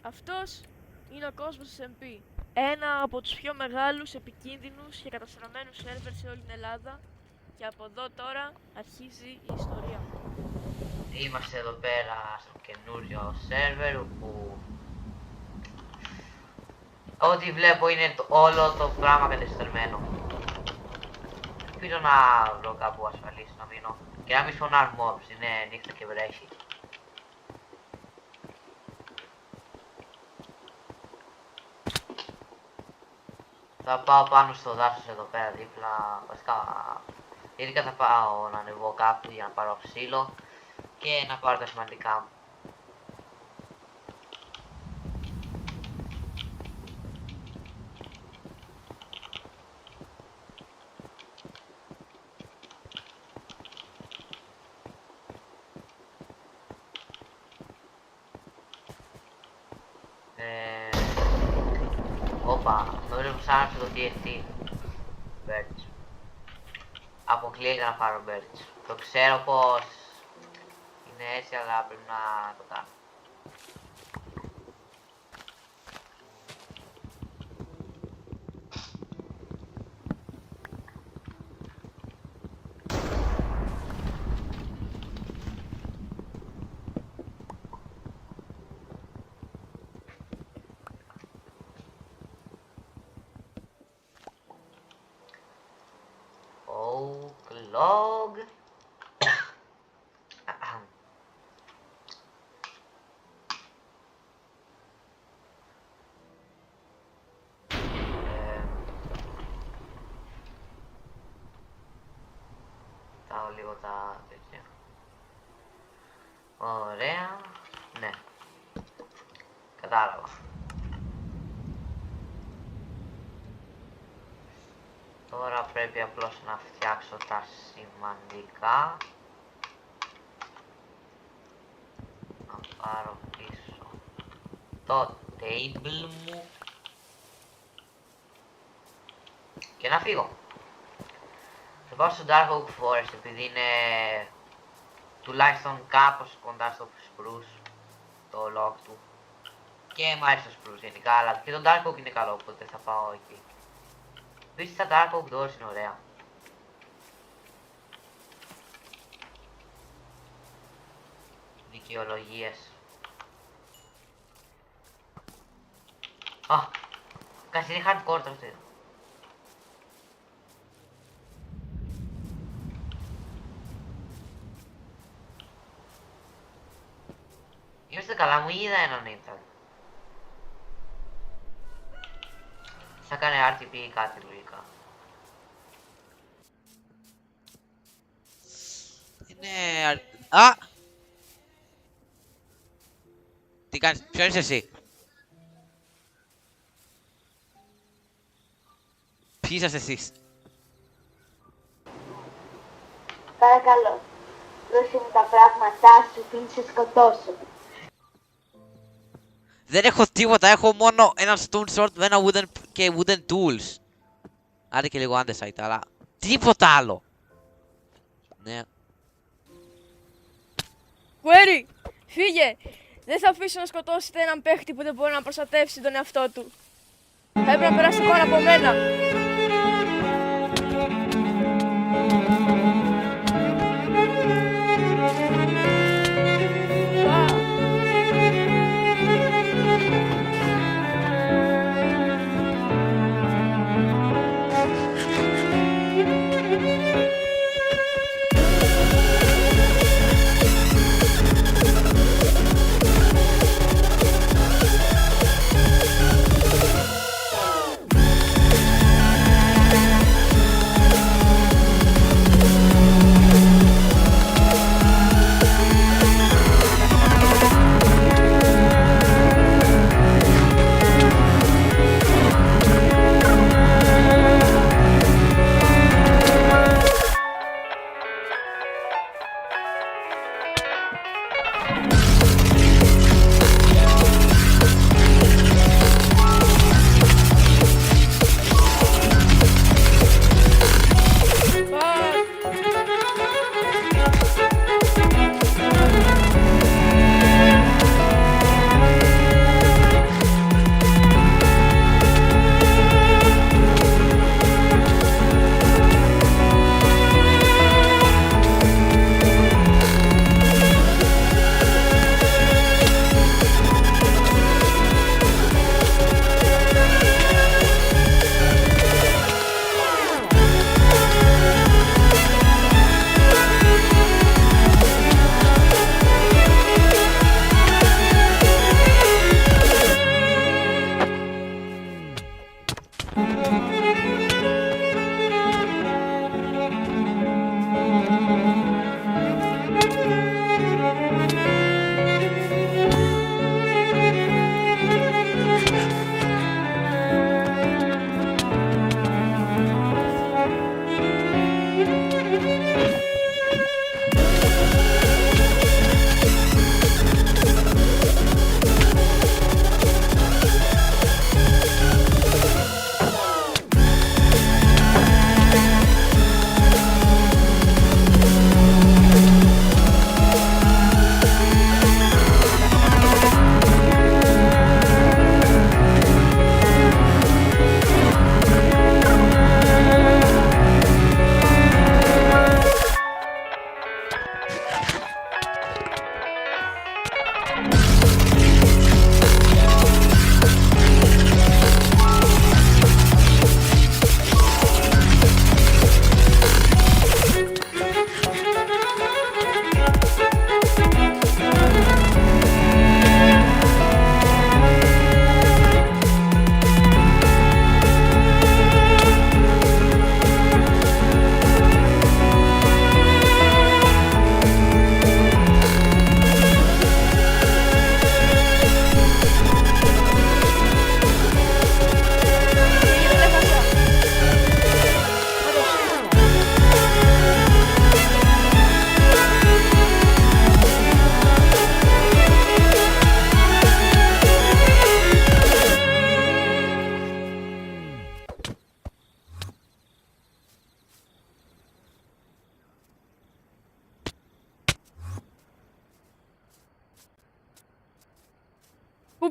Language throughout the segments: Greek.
Αυτός είναι ο κόσμος SMP. Ένα από τους πιο μεγάλους, επικίνδυνους και καταστραμμένους σερβερ σε όλη την Ελλάδα. Και από εδώ τώρα αρχίζει η ιστορία. Είμαστε εδώ πέρα στο καινούριο σερβερ που ό,τι βλέπω είναι όλο το πράγμα κατεστραμμένο. Ελπίζω να βρω κάπου ασφαλής να μείνω και να μην σπονάρουν mobs, είναι νύχτα και βρέχει. Θα πάω πάνω στο δάσος εδώ πέρα δίπλα, βασικά ειδικά θα πάω να ανεβώ κάπου για να πάρω ξύλο και να πάρω τα σημαντικά μου. Όπα, νομίζω πως άναψε το TNT. Birds. Αποκλείεται να πάρω birds. Το ξέρω πως είναι έτσι, αλλά πρέπει να το κάνω. Log. Πάω λίγο τα τέτοια. Ωραία. Ναι. Κατάλαβα. Τώρα πρέπει απλώς να φτιάξω τα σημαντικά. Να πάρω πίσω το table μου και να φύγω. Θα πάω στο Dark Oak Forest επειδή είναι τουλάχιστον κάπως κοντά στο spruce το log του και μ' αρέσει το spruce γενικά, αλλά και το Dark Oak είναι καλό, οπότε θα πάω εκεί. Επίσης τα Dark Oak doors είναι ωραία. Δικαιολογίες. Κάτσε, είναι hardcore το αυτό. Είμαστε καλά, μου είδα έναν ήταν. Θα κάνει RTP ή κάτι λογικά. Είναι... Α! Τι κάνεις, ποιος είσαι εσύ? Ποιοι είσαστε εσείς? Παρακαλώ, δώσε μου τα πράγματά σου πριν σε σκοτώσω. Δεν έχω τίποτα, έχω μόνο ένα stone sword με ένα wooden και wooden tools. Άντε και λίγο underside, αλλά τίποτα άλλο. Ναι. Query, φύγε! Δεν θα αφήσω να σκοτώσετε έναν παίχτη που δεν μπορεί να προστατεύσει τον εαυτό του. Θα έπρεπε να περάσει χώρα από μένα.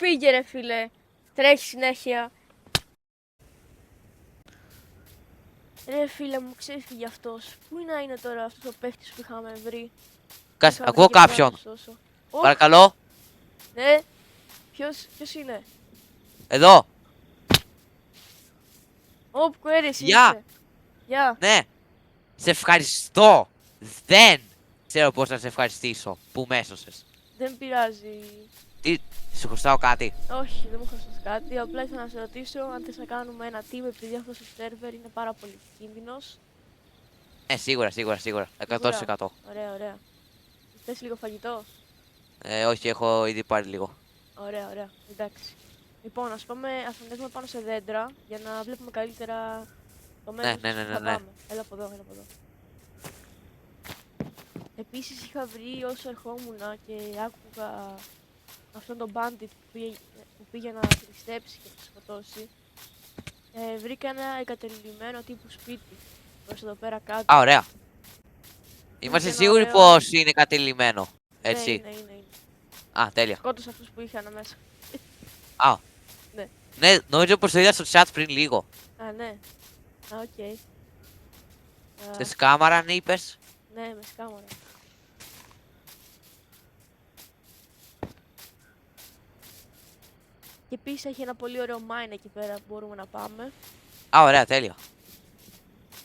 πήγε ρε φίλε. Τρέχει συνέχεια. Ρε φίλε μου, ξέφυγε αυτός. Πού να είναι τώρα αυτός ο παίχτης που είχαμε βρει. Κάτσε, Είχα ακούω βρει και κάποιον. τον ωστόσο. Οχ, Παρακαλώ. ναι. Ποιος είναι. Εδώ. Ωπ, κουέρες Γεια. είσαι. Γεια. Ναι. Σε ευχαριστώ. Δεν ξέρω πώς να σε ευχαριστήσω που με έσωσες. Δεν πειράζει. Τι, σου χρωστάω κάτι. Όχι, δεν μου χρωστάς κάτι. Απλά ήθελα να σε ρωτήσω αν θες να κάνουμε ένα team επειδή αυτός ο σερβερ είναι πάρα πολύ κίνδυνος. Ναι, σίγουρα. 100%. Ωραία, ωραία. Θες λίγο φαγητό. Όχι, έχω ήδη πάρει λίγο. Ωραία. Εντάξει. Λοιπόν, ας ανέβουμε πάνω σε δέντρα για να βλέπουμε καλύτερα το μέρος Ναι. που θα πάμε. Έλα από εδώ. Επίσης είχα βρει όσο ερχόμουν και άκουγα αυτόν τον bandit που πήγε να κλειστέψει και να τη σκοτώσει. Βρήκα ένα εγκατελειμμένο τύπου σπίτι προς εδώ πέρα κάτω. Α, ωραία. Είμαστε ένα σίγουροι ωραίο- πως είναι κατηλημένο. Ναι, Έτσι. είναι. Α, τέλεια. Σκότωσα αυτούς που είχαν μέσα. Α. Ναι. Ναι, νομίζω πως το είδα στο chat πριν λίγο. Α, ναι. Α, οκ. Στη κάμαρα, αν είπες. Ναι, με σκάμαρα. Και επίσης έχει ένα πολύ ωραίο mine εκεί πέρα που μπορούμε να πάμε. Α, ωραία, τέλεια.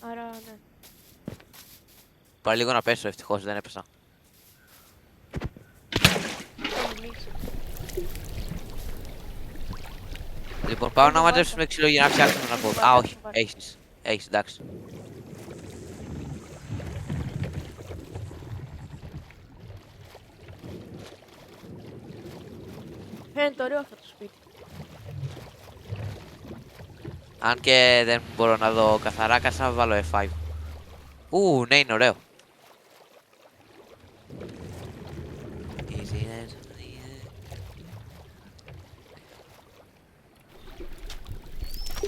Άρα, ναι. Πάρε λίγο να πέσω, ευτυχώς δεν έπεσα. Έχει λήξει. Λοιπόν, πάω να Έχω μαζέψουμε ξύλο για να φτιάξουμε ένα κόδ. Α, όχι, Πάρε. έχεις, εντάξει. Φαίνεται ωραίο αυτό το σπίτι. Αν και δεν μπορώ να δω καθαρά, κάτσε να βάλω F5. Ναι, είναι ωραίο.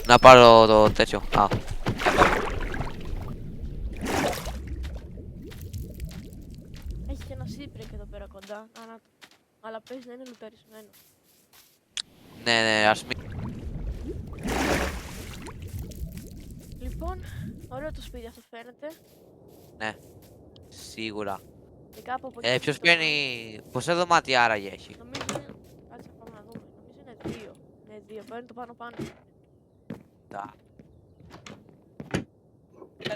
Να πάρω το τέτοιο. Α, Έχει και ένα σύπρεκ εδώ πέρα κοντά. Αλλά παίζει να είναι λουταρισμένο. ναι, ας μην... Λοιπόν, ωραίο το σπίτι αυτό φαίνεται. Ναι, σίγουρα. Και κάπου από εκεί. Ποιος στο- παίρνει... Πόσα δωμάτια άραγε έχει. Νομίζω είναι. Κάτσε πάμε να δούμε. Νομίζω είναι δύο. Ναι, δύο. Παίρνει το πάνω. Τα.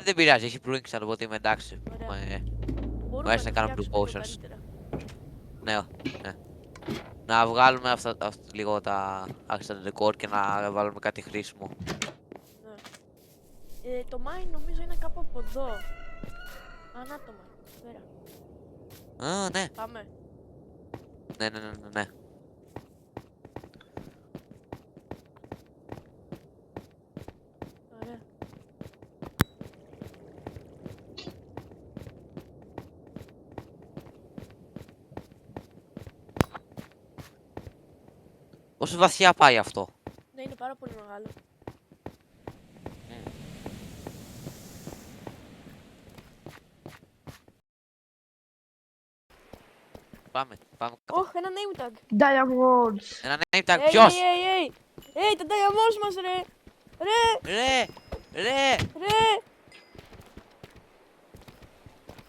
Δεν πειράζει, έχει brewing οπότε είμαι εντάξει. Ωραία. Μπορούμε Μου αρέσει να κάνω το blue φτιάξουμε potions. λίγο Ναι. Να βγάλουμε αυτά λίγο τα άξια decor και να βάλουμε κάτι χρήσιμο. καλύτερα. Ναι. Το mine νομίζω είναι κάπου από εδώ. Ανάτομα. Πέρα. Α, ναι. Πάμε. Ναι. Ωραία. Πόσο βαθιά πάει αυτό. Ναι, είναι πάρα πολύ μεγάλο. Πάμε. Ωχ, ένα name tag. Diamonds. Ένα name tag, Hey, ποιος! hey, hey. Hey, τα diamonds μας ρε. Ρε!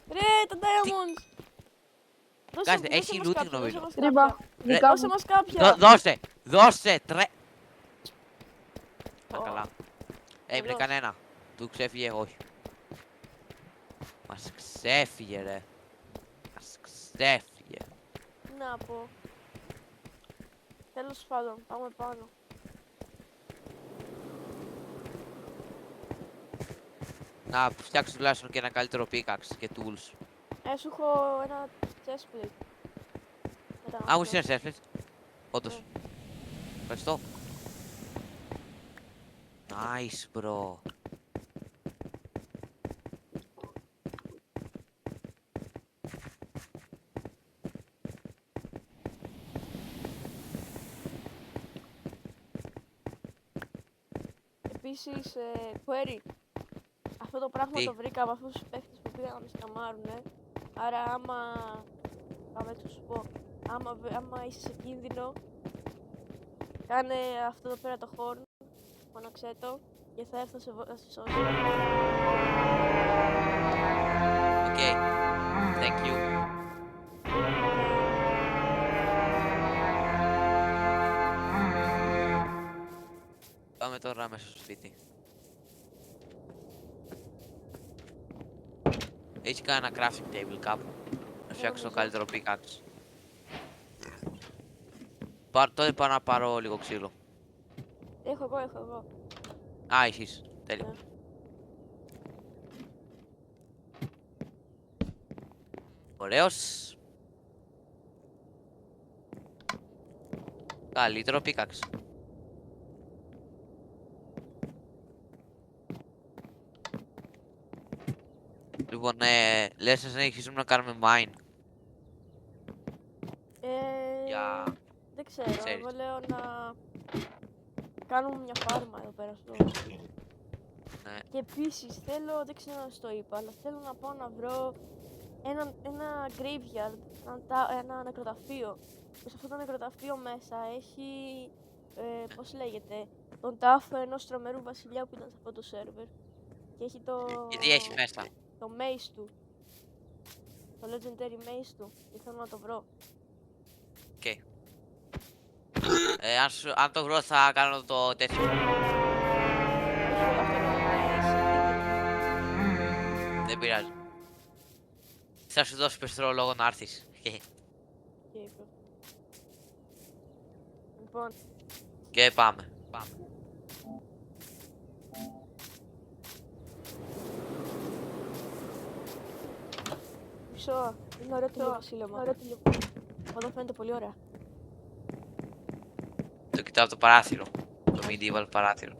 Ρε, τα diamonds. Κάτσε, έχει μας looting κάποια, νομίζω. δώσε μας Τρίμπα. κάποια. Δικά Δώσε μου. μας κάποια. Δώσε, τρε... Ω, Καλά. Έμεινε Καλώς. κανένα. Του ξέφυγε, όχι. Μας ξέφυγε ρε. Τι να πω. Τέλος πάντων, πάμε πάνω. Να φτιάξω τουλάχιστον και ένα καλύτερο pickaxe και tools. Σου έχω ένα chestplate. Μετά να Α, μου σου στείλες chestplate. Όντως. Ευχαριστώ. Nice, bro. Επίσης, query. Αυτό το πράγμα Τι? το βρήκα από αυτούς τους παίχτες που πήγαν να με σκαμάρουνε. Άρα άμα... Πάμε έτσι να σου πω. Άμα είσαι σε κίνδυνο, Κάνε αυτό εδώ πέρα το horn, φώναξέ το και θα έρθω να σε σώσω. Οκ. Thank you. Πάμε τώρα μέσα στο σπίτι. Έχει κανένα crafting table κάπου. Να φτιάξω το καλύτερο pickaxe. Τότε πάω να πάρω λίγο ξύλο. Έχω εγώ. Α, έχεις. Τέλεια. Ναι. Ωραίος. Καλύτερο pickaxe. Λοιπόν, λες να συνεχίσουμε να κάνουμε mine. Για... Δεν ξέρω, ξέρεις. εγώ λέω να κάνουμε μια φάρμα εδώ πέρα στο σπίτι. Ναι. Και επίσης θέλω, δεν ξέρω αν σου το είπα, αλλά θέλω να πάω να βρω ένα graveyard, ένα νεκροταφείο. Και σε αυτό το νεκροταφείο μέσα έχει, πώς λέγεται, τον τάφο ενός τρομερού βασιλιά που ήταν σε αυτό το σερβερ. Και έχει Και τι έχει μέσα. το mace του. Το legendary mace του. Και θέλω να το βρω. Οκ. Αν το βρω θα κάνω το τέτοιο. Όχι, αυτό είναι Δεν πειράζει. Θα σου δώσω περισσότερο λόγο να έρθεις. Λοιπόν, Και πάμε. μισό. Είναι ωραίο το βασίλεμα. Εδώ φαίνεται πολύ ωραία. Το κοιτάω από το παράθυρο. Το medieval παράθυρο.